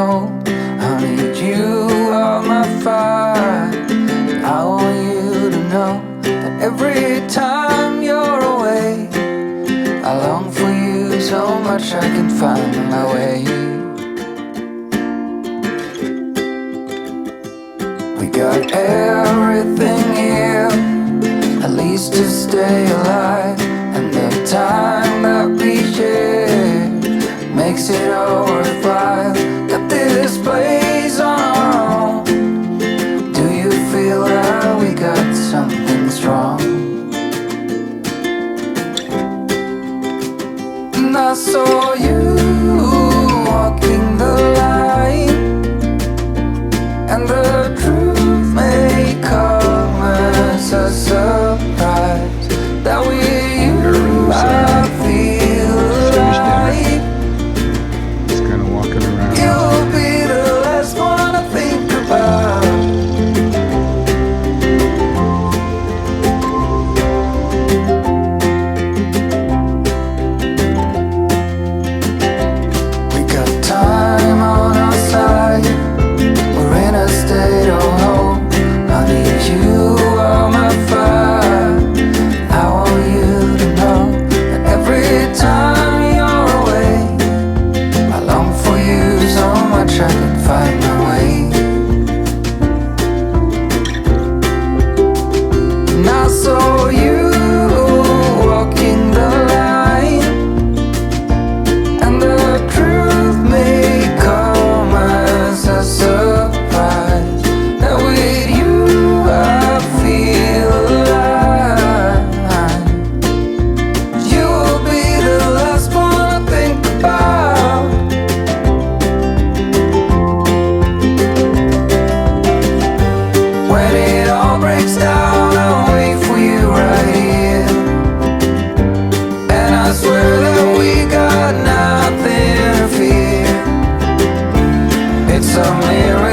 hold. I need you on my fire. I want you to know that every time you're away, I long for you so much I can find my way. We got everything here, at least to stay alive. And the time that we share makes it all worthwhile. Got this place on our own. Do you feel that we got something strong? And I saw you walking the line, and the truth may come as a surprise that with you I feel alive. Just kind of walking around. You'll be the last one I think about. We got time on our side. We're in a state of hope. I need you on my fire. I want you to know that every time you're away, I long for you so much I can find my way. And I saw you walking the line, and the truth may come as a surprise that with you I feel alive. You will be the last one I think about. When it all breaks down, I'll wait for you right here. And I swear that we got nothing to fear. It's a miracle